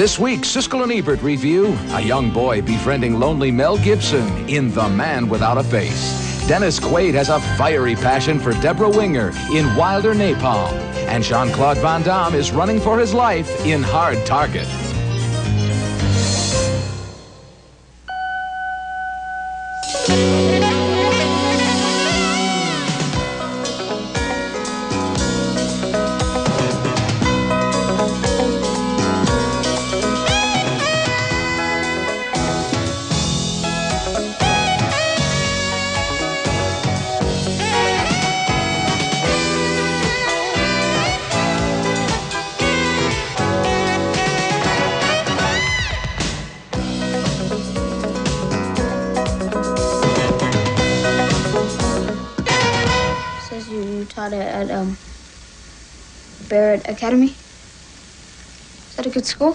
This week's Siskel and Ebert review, a young boy befriending lonely Mel Gibson in The Man Without a Face. Dennis Quaid has a fiery passion for Deborah Winger in Wilder Napalm. And Jean-Claude Van Damme is running for his life in Hard Target. Taught at Barrett Academy. Is that a good school?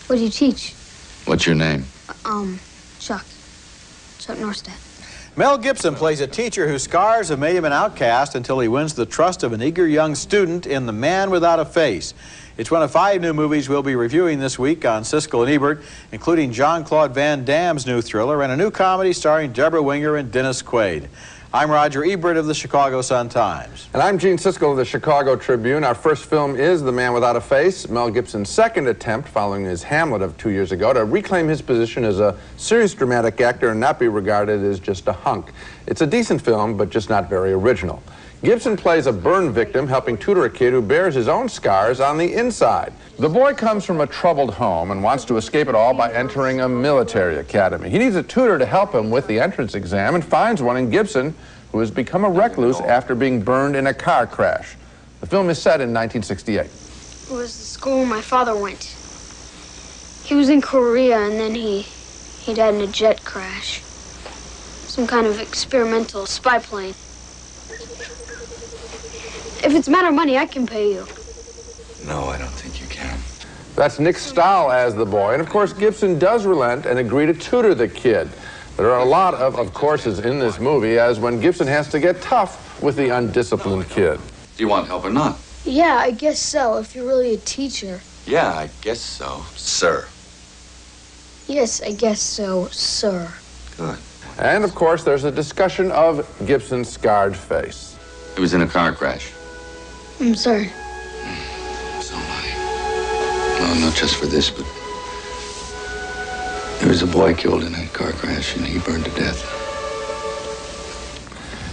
What do you teach? What's your name? Chuck. Chuck Norstad. Mel Gibson plays a teacher whose scars have made him an outcast until he wins the trust of an eager young student in The Man Without a Face. It's one of 5 new movies we'll be reviewing this week on Siskel and Ebert, including Jean-Claude Van Damme's new thriller and a new comedy starring Deborah Winger and Dennis Quaid. I'm Roger Ebert of the Chicago Sun-Times. And I'm Gene Siskel of the Chicago Tribune. Our first film is The Man Without a Face, Mel Gibson's second attempt following his Hamlet of 2 years ago to reclaim his position as a serious dramatic actor and not be regarded as just a hunk. It's a decent film, but just not very original. Gibson plays a burn victim helping tutor a kid who bears his own scars on the inside. The boy comes from a troubled home and wants to escape it all by entering a military academy. He needs a tutor to help him with the entrance exam and finds one in Gibson, who has become a recluse after being burned in a car crash. The film is set in 1968. It was the school my father went. He was in Korea and then he died in a jet crash. Some kind of experimental spy plane. If it's a matter of money, I can pay you. No, I don't think you can. That's Nick Stahl as the boy. And of course, Gibson does relent and agree to tutor the kid. There are a lot of courses in this movie, as when Gibson has to get tough with the undisciplined kid. Do you want help or not? Yeah, I guess so, if you're really a teacher. Yeah, I guess so, sir. Yes, I guess so, sir. Good. And of course, there's a discussion of Gibson's scarred face. He was in a car crash. I'm sorry. So am I. Well, not just for this, but there was a boy killed in a car crash, and he burned to death.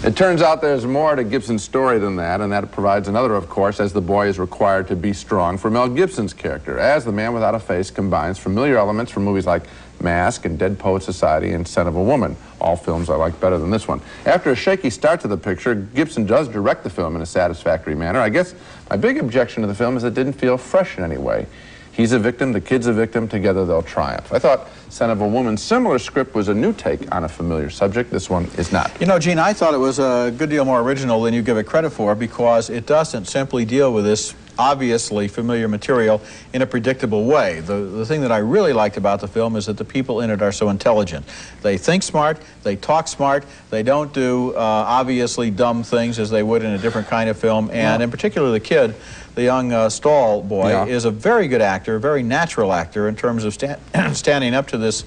It turns out there's more to Gibson's story than that, and that provides another, of course, as the boy is required to be strong for Mel Gibson's character, as The Man Without a Face combines familiar elements from movies like Mask and Dead Poets Society and Son of a Woman, all films I like better than this one. After a shaky start to the picture, Gibson does direct the film in a satisfactory manner. I guess my big objection to the film is it didn't feel fresh in any way. He's a victim, the kid's a victim, together they'll triumph. I thought Son of a Woman's similar script was a new take on a familiar subject. This one is not. You know, Gene, I thought it was a good deal more original than you give it credit for, because it doesn't simply deal with this obviously familiar material in a predictable way. The thing that I really liked about the film is that the people in it are so intelligent. They think smart, they talk smart, they don't do obviously dumb things as they would in a different kind of film, and in particular the kid, the young Stahl boy, is a very good actor, a very natural actor in terms of standing up to this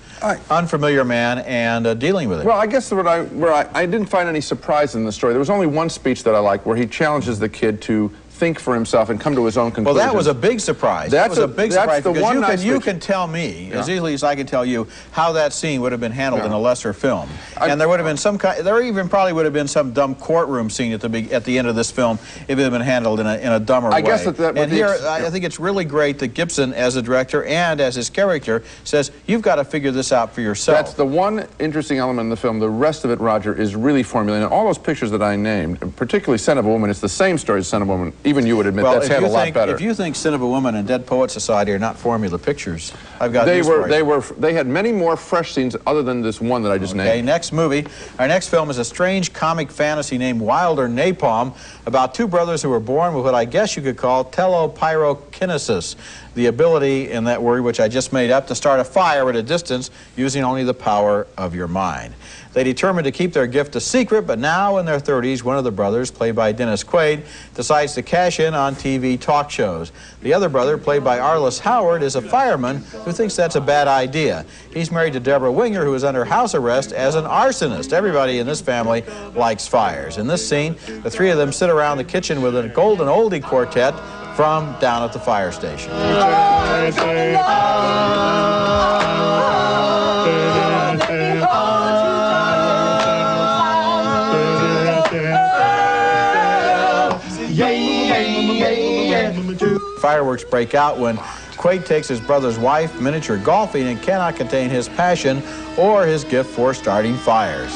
unfamiliar man and dealing with it. Well, I guess where I didn't find any surprise in the story. There was only one speech that I liked where he challenges the kid to think for himself and come to his own conclusions. Well, that was a big surprise. That was a big surprise, because you can tell me, as easily as I can tell you, how that scene would have been handled in a lesser film. And there would have been some kind, there even probably would have been some dumb courtroom scene at the end of this film if it had been handled in a dumber way. I guess that and here, I think it's really great that Gibson, as a director and as his character, says, you've got to figure this out for yourself. That's the one interesting element in the film. The rest of it, Roger, is really formulated. And all those pictures that I named, particularly Son of a Woman, it's the same story as Son of a Woman. Even you would admit that's handled a lot better. If you think Son of a Woman and Dead Poets Society are not formula pictures, I've got news for you. They had many more fresh scenes other than this one that I just named. Okay, next movie. Our next film is a strange comic fantasy named Wilder Napalm, about 2 brothers who were born with what I guess you could call telepyrokinesis, the ability in that word, which I just made up, to start a fire at a distance using only the power of your mind. They determined to keep their gift a secret, but now in their 30s, one of the brothers, played by Dennis Quaid, decides to cash in on TV talk shows. The other brother, played by Arliss Howard, is a fireman who thinks that's a bad idea. He's married to Debra Winger, who is under house arrest as an arsonist. Everybody in this family likes fires. In this scene, the three of them sit around the kitchen with a golden oldie quartet from down at the fire station. Fireworks break out when Quaid takes his brother's wife miniature golfing and cannot contain his passion or his gift for starting fires.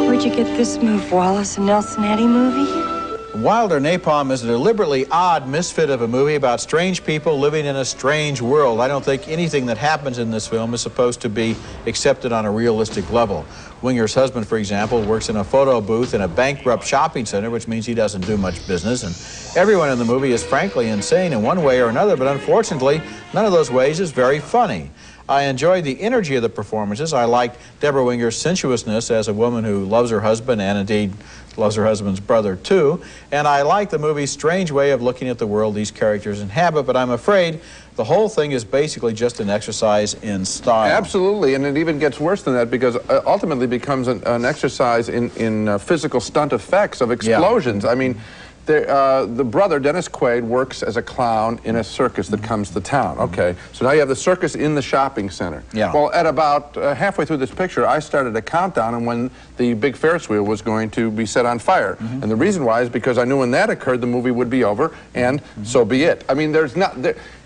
Where'd you get this move, Wallace, a Nelson Eddy movie? Wilder Napalm is a deliberately odd misfit of a movie about strange people living in a strange world. I don't think anything that happens in this film is supposed to be accepted on a realistic level. Winger's husband, for example, works in a photo booth in a bankrupt shopping center, which means he doesn't do much business. And everyone in the movie is frankly insane in one way or another, but unfortunately, none of those ways is very funny. I enjoyed the energy of the performances. I liked Debra Winger's sensuousness as a woman who loves her husband and indeed loves her husband's brother too. And I liked the movie's strange way of looking at the world these characters inhabit, but I'm afraid the whole thing is basically just an exercise in style. Absolutely, and it even gets worse than that because ultimately becomes an exercise in physical stunt effects of explosions. Yeah. I mean, the brother, Dennis Quaid, works as a clown in a circus that comes to town. Okay, so now you have the circus in the shopping center. Yeah. Well, at about halfway through this picture, I started a countdown on when the big Ferris wheel was going to be set on fire. And the reason why is because I knew when that occurred, the movie would be over, and so be it. I mean,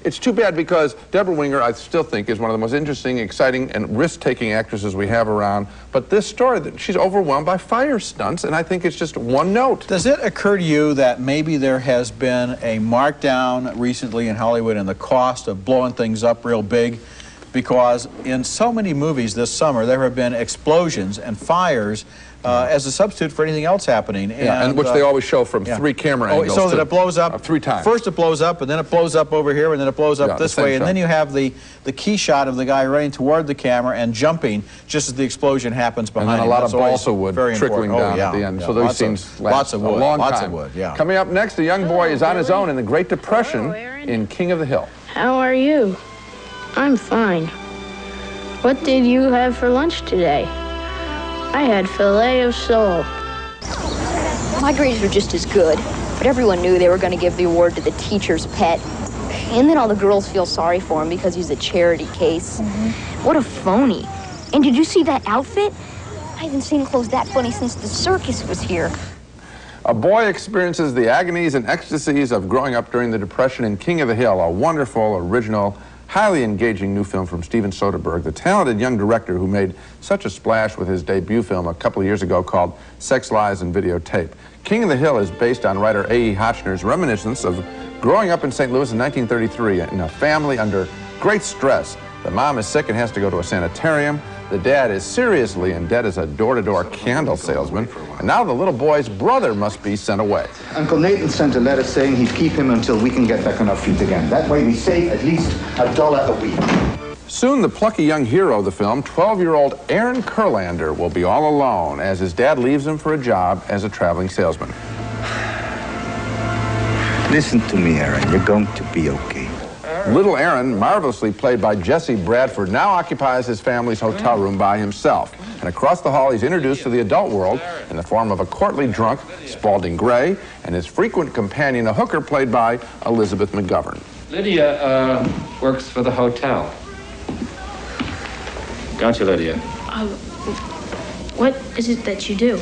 it's too bad because Debra Winger, I still think, is one of the most interesting, exciting, and risk-taking actresses we have around. But this story, she's overwhelmed by fire stunts, and I think it's just one note. Does it occur to you that maybe there has been a markdown recently in Hollywood in the cost of blowing things up real big? Because in so many movies this summer, there have been explosions and fires as a substitute for anything else happening. And which they always show from 3 camera angles. So that it blows up 3 times. First it blows up, and then it blows up over here, and then it blows up this way, and then you have the key shot of the guy running toward the camera and jumping just as the explosion happens behind him. And then a lot of balsa wood trickling down at the end. So those scenes last a long time. Lots of wood, Coming up next, a young boy is on his own in the Great Depression in King of the Hill. How are you? I'm fine. What did you have for lunch today? I had filet of sole. My grades were just as good, but everyone knew they were going to give the award to the teacher's pet. And then all the girls feel sorry for him because he's a charity case. What a phony. And did you see that outfit? I haven't seen clothes that funny since the circus was here. A boy experiences the agonies and ecstasies of growing up during the Depression in King of the Hill, a wonderful, original, highly engaging new film from Steven Soderbergh, the talented young director who made such a splash with his debut film a couple of years ago called Sex, Lies, and Videotape. King of the Hill is based on writer A.E. Hotchner's reminiscence of growing up in St. Louis in 1933 in a family under great stress. The mom is sick and has to go to a sanitarium. The dad is seriously in debt as a door-to-door candle salesman. And now the little boy's brother must be sent away. Uncle Nathan sent a letter saying he'd keep him until we can get back on our feet again. That way we save at least $1 a week. Soon the plucky young hero of the film, 12-year-old Aaron Kurlander, will be all alone as his dad leaves him for a job as a traveling salesman. Listen to me, Aaron. You're going to be okay. Little Aaron, marvelously played by Jesse Bradford, now occupies his family's hotel room by himself. And across the hall, he's introduced to the adult world in the form of a courtly drunk, Spalding Gray, and his frequent companion, a hooker played by Elizabeth McGovern. Lydia works for the hotel. Don't you, Lydia? What is it that you do?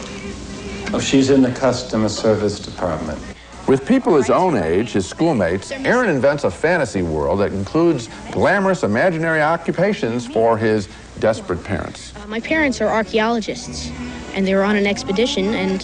Oh, she's in the customer service department. With people his own age, his schoolmates, Aaron invents a fantasy world that includes glamorous imaginary occupations for his desperate parents. My parents are archaeologists, and they were on an expedition, and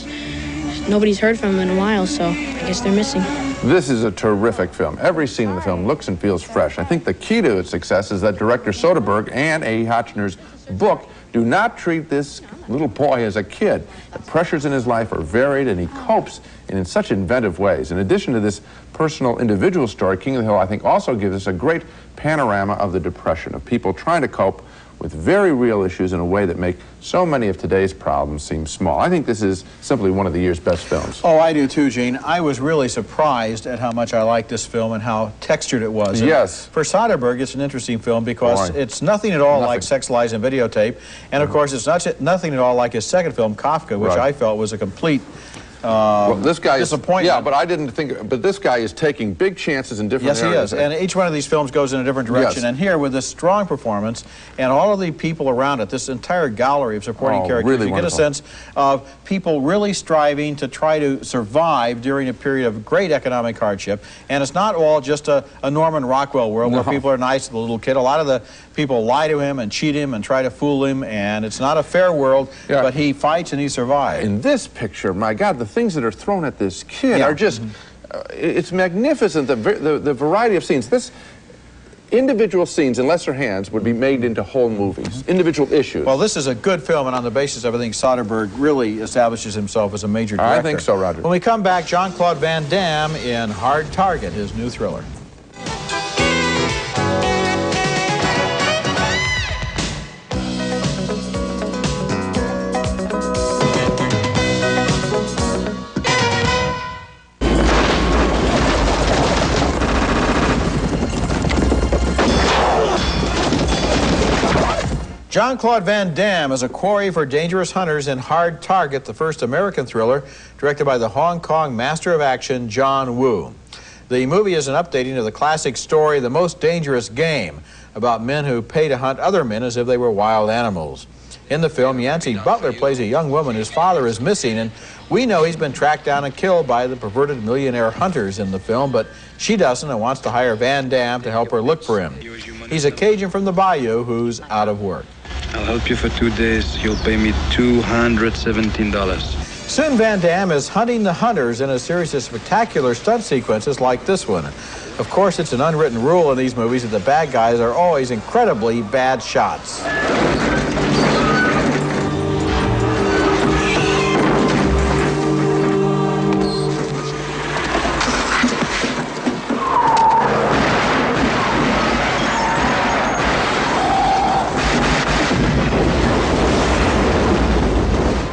nobody's heard from them in a while, so I guess they're missing. This is a terrific film. Every scene in the film looks and feels fresh. I think the key to its success is that director Soderbergh and A.E. Hotchner's book Do not treat this little boy as a kid. The pressures in his life are varied, and he copes in such inventive ways. In addition to this personal individual story, King of the Hill, I think, also gives us a great panorama of the Depression, of people trying to cope with very real issues in a way that make so many of today's problems seem small. I think this is simply one of the year's best films. Oh, I do too, Gene. I was really surprised at how much I liked this film and how textured it was. Yes. And for Soderbergh, it's an interesting film because it's nothing at all like Sex, Lies, and Videotape. And, of course, it's nothing at all like his second film, Kafka, which I felt was a complete well, this guy disappointment. Yeah, but I didn't think. But this guy is taking big chances in different areas. Yes, he is. And each one of these films goes in a different direction. Yes. And here, with this strong performance and all of the people around it, this entire gallery of supporting characters, really you wonderful. get a sense of people really striving to try to survive during a period of great economic hardship. And it's not all just a Norman Rockwell world where people are nice to the little kid. A lot of the people lie to him and cheat him and try to fool him, and it's not a fair world, but he fights and he survives. In this picture, my God, the things that are thrown at this kid are just, it's magnificent, the variety of scenes. This individual scenes in lesser hands would be made into whole movies, individual issues. Well, this is a good film, and on the basis of everything, Soderbergh really establishes himself as a major director. I think so, Roger. When we come back, Jean-Claude Van Damme in Hard Target, his new thriller. Jean-Claude Van Damme is a quarry for dangerous hunters in Hard Target, the first American thriller directed by the Hong Kong master of action, John Woo. The movie is an updating of the classic story, The Most Dangerous Game, about men who pay to hunt other men as if they were wild animals. In the film, Yancey Butler plays a young woman whose father is missing, and we know he's been tracked down and killed by the perverted millionaire hunters in the film, but she doesn't and wants to hire Van Damme to help her look for him. He's a Cajun from the bayou who's out of work. I'll help you for 2 days. You'll pay me $217. Soon Van Damme is hunting the hunters in a series of spectacular stunt sequences like this one. Of course, it's an unwritten rule in these movies that the bad guys are always incredibly bad shots.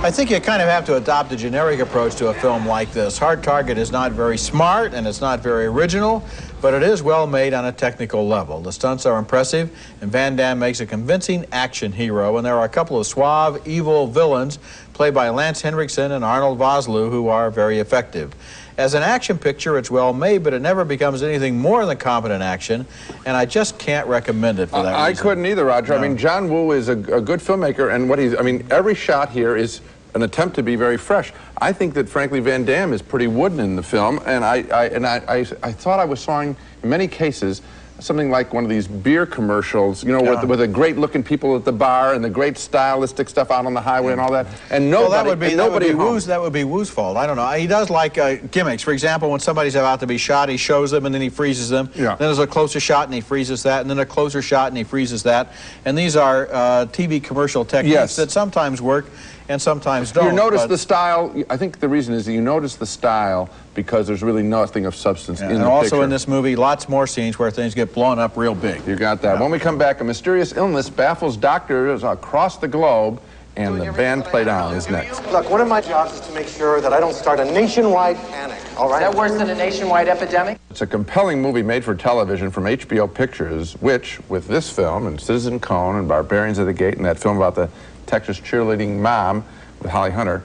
I think you kind of have to adopt a generic approach to a film like this. Hard Target is not very smart and it's not very original, but it is well made on a technical level. The stunts are impressive, and Van Damme makes a convincing action hero, and there are a couple of suave, evil villains played by Lance Henriksen and Arnold Vosloo who are very effective. As an action picture, it's well made, but it never becomes anything more than competent action, and I just can't recommend it for that reason. I couldn't either, Roger. No. I mean, John Woo is a good filmmaker, and every shot here is an attempt to be very fresh. I think that, frankly, Van Damme is pretty wooden in the film, and I thought I was seeing, in many cases, something like one of these beer commercials, you know, with the great-looking people at the bar and the great stylistic stuff out on the highway and all that. And nobody, that would be Woo's fault. I don't know. He does like gimmicks. For example, when somebody's about to be shot, he shows them and then he freezes them. Yeah. Then there's a closer shot and he freezes that, and then a closer shot and he freezes that. And these are TV commercial techniques that sometimes work and sometimes don't. You notice the style. I think the reason is that you notice the style because there's really nothing of substance in the picture. And also in this movie, lots more scenes where things get blown up real big. You got that. When we come back, a mysterious illness baffles doctors across the globe, and the band played on is next. Look, one of my jobs is to make sure that I don't start a nationwide panic, all right? Is that worse than a nationwide epidemic? It's a compelling movie made for television from HBO Pictures, which, with this film and Citizen Cone and Barbarians of the Gate and that film about the Texas cheerleading mom with Holly Hunter,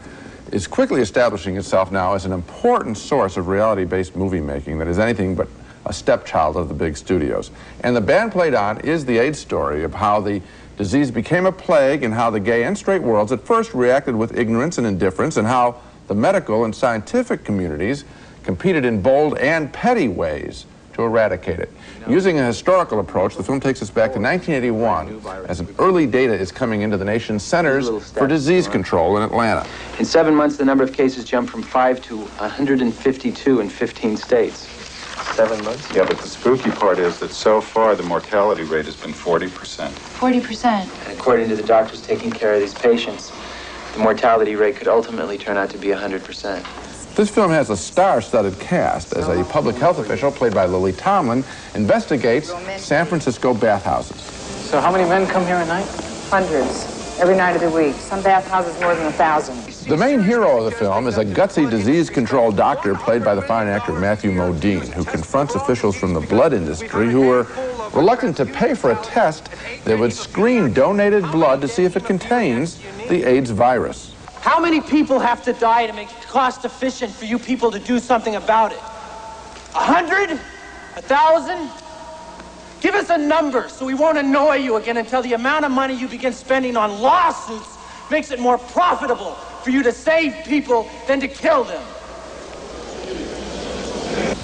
is quickly establishing itself now as an important source of reality-based movie making that is anything but a stepchild of the big studios. And The Band Played On is the AIDS story of how the disease became a plague and how the gay and straight worlds at first reacted with ignorance and indifference, and how the medical and scientific communities competed in bold and petty ways to eradicate it. Using a historical approach, the film takes us back to 1981 as an early data is coming into the nation's Centers for Disease Control in Atlanta. In 7 months, the number of cases jumped from 5 to 152 in 15 states. 7 months? Yeah, but the spooky part is that so far the mortality rate has been 40%. 40%? And according to the doctors taking care of these patients, the mortality rate could ultimately turn out to be 100%. This film has a star-studded cast as a public health official, played by Lily Tomlin, investigates San Francisco bathhouses. So how many men come here a night? Hundreds. Every night of the week. Some bathhouses more than 1,000. The main hero of the film is a gutsy disease control doctor played by the fine actor Matthew Modine, who confronts officials from the blood industry who are reluctant to pay for a test that would screen donated blood to see if it contains the AIDS virus. How many people have to die to make it cost efficient for you people to do something about it? 100? 1,000? Give us a number so we won't annoy you again until the amount of money you begin spending on lawsuits makes it more profitable for you to save people than to kill them.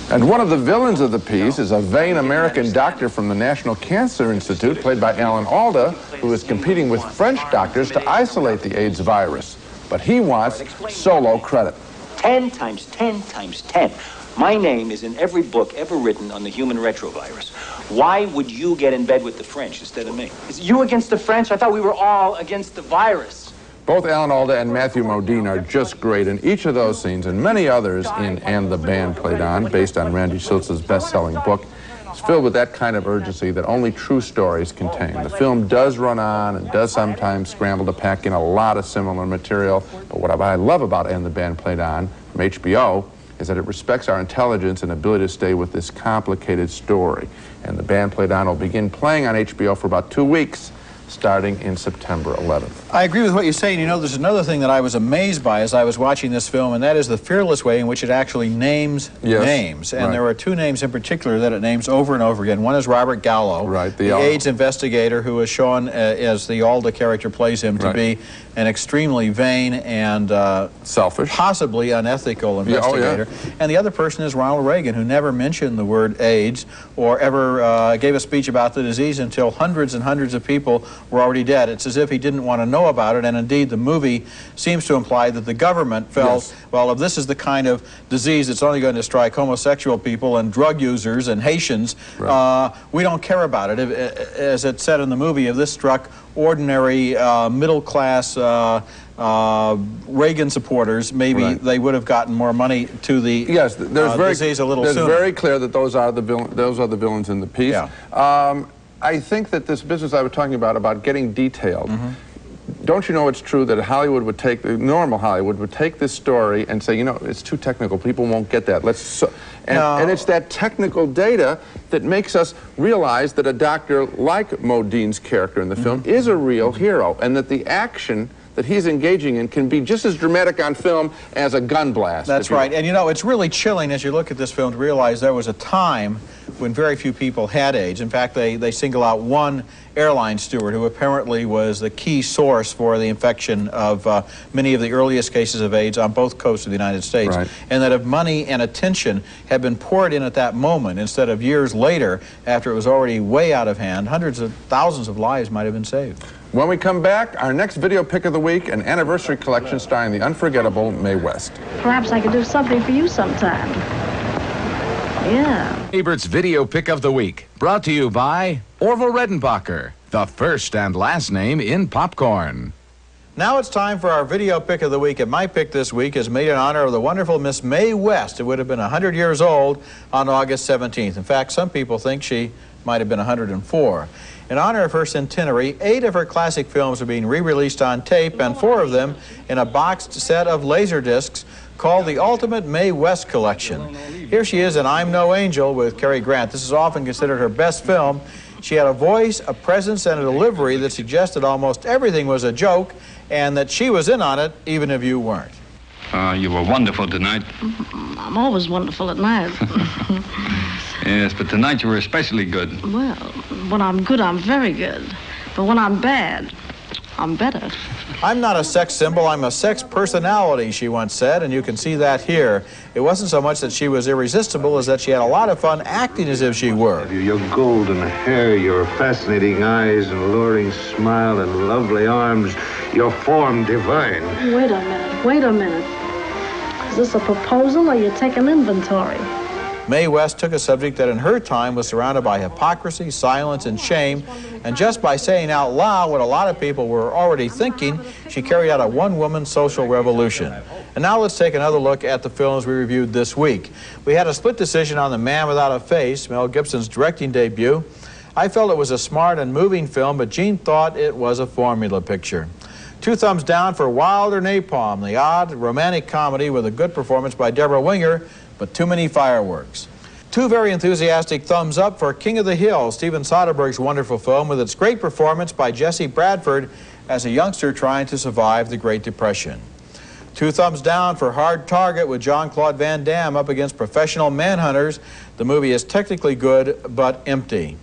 And one of the villains of the piece is a vain American doctor from the National Cancer Institute, played by Alan Alda, who is competing with French doctors to isolate the AIDS virus. But he wants solo credit. 10 times 10 times 10. My name is in every book ever written on the human retrovirus. Why would you get in bed with the French instead of me? Is you against the French? I thought we were all against the virus. Both Alan Alda and Matthew Modine are just great in each of those scenes, and many others in And the Band Played On, based on Randy Schultz's best-selling book. It's filled with that kind of urgency that only true stories contain. The film does run on and does sometimes scramble to pack in a lot of similar material, but what I love about And the Band Played On from HBO is that it respects our intelligence and ability to stay with this complicated story. And the Band Played On will begin playing on HBO for about 2 weeks, starting in September 11th. I agree with what you say, and you know, there's another thing that I was amazed by as I was watching this film, and that is the fearless way in which it actually names names. And there are two names in particular that it names over and over again. One is Robert Gallo, the AIDS investigator, who is shown as the Alda character plays him to be an extremely vain and selfish, possibly unethical investigator. And the other person is Ronald Reagan, who never mentioned the word AIDS or ever gave a speech about the disease until hundreds and hundreds of people were already dead. It's as if he didn't want to know about it, and indeed the movie seems to imply that the government felt, well, if this is the kind of disease that's only going to strike homosexual people and drug users and Haitians, we don't care about it. As it said in the movie, if this struck ordinary middle-class Reagan supporters, maybe they would have gotten more money to the disease a little sooner. There's very clear that those are the villains in the piece. I think that this business I was talking about getting detailed, don't you know it's true that Hollywood would take, normal Hollywood would take this story and say, you know, it's too technical, people won't get that. And it's that technical data that makes us realize that a doctor like Modine's character in the film is a real hero, and that the action that he's engaging in can be just as dramatic on film as a gun blast. That's right. And you know, it's really chilling as you look at this film to realize there was a time when very few people had AIDS. In fact, they single out one airline steward who apparently was the key source for the infection of many of the earliest cases of AIDS on both coasts of the United States. And that if money and attention had been poured in at that moment instead of years later after it was already way out of hand, hundreds of thousands of lives might have been saved. When we come back, our next video pick of the week, an anniversary collection starring the unforgettable Mae West. Perhaps I could do something for you sometime. Yeah. Ebert's video pick of the week, brought to you by Orville Redenbacher, the first and last name in popcorn. Now it's time for our video pick of the week, and my pick this week is made in honor of the wonderful Miss Mae West, who would have been 100 years old on August 17th. In fact, some people think she might have been 104. In honor of her centenary, 8 of her classic films are being re-released on tape, and 4 of them in a boxed set of laser discs called the Ultimate Mae West Collection. Here she is in I'm No Angel with Cary Grant. This is often considered her best film. She had a voice, a presence, and a delivery that suggested almost everything was a joke and that she was in on it, even if you weren't. You were wonderful tonight. I'm always wonderful at night. Yes, but tonight you were especially good. Well, when I'm good, I'm very good. But when I'm bad, I'm better. I'm not a sex symbol, I'm a sex personality, she once said, and you can see that here. It wasn't so much that she was irresistible as that she had a lot of fun acting as if she were. Your golden hair, your fascinating eyes and alluring smile and lovely arms, your form divine. Wait a minute. Is this a proposal or you're taking inventory? Mae West took a subject that in her time was surrounded by hypocrisy, silence, and shame, and just by saying out loud what a lot of people were already thinking, she carried out a one-woman social revolution. And now let's take another look at the films we reviewed this week. We had a split decision on The Man Without a Face, Mel Gibson's directing debut. I felt it was a smart and moving film, but Gene thought it was a formula picture. 2 thumbs down for Wilder Napalm, the odd romantic comedy with a good performance by Deborah Winger, but too many fireworks. 2 very enthusiastic thumbs up for King of the Hill, Steven Soderbergh's wonderful film with its great performance by Jesse Bradford as a youngster trying to survive the Great Depression. 2 thumbs down for Hard Target with Jean-Claude Van Damme up against professional manhunters. The movie is technically good, but empty.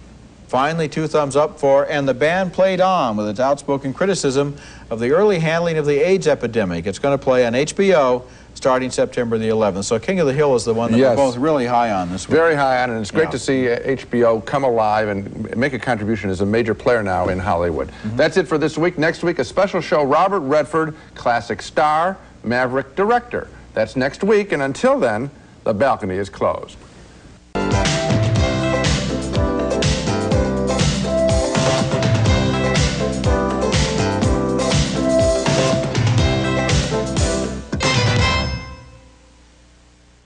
Finally, 2 thumbs up for And the Band Played On with its outspoken criticism of the early handling of the AIDS epidemic. It's going to play on HBO starting September the 11th. So King of the Hill is the one that we're both really high on this week. Very high on, and it's great to see HBO come alive and make a contribution as a major player now in Hollywood. That's it for this week. Next week, a special show, Robert Redford, classic star, maverick director. That's next week, and until then, the balcony is closed.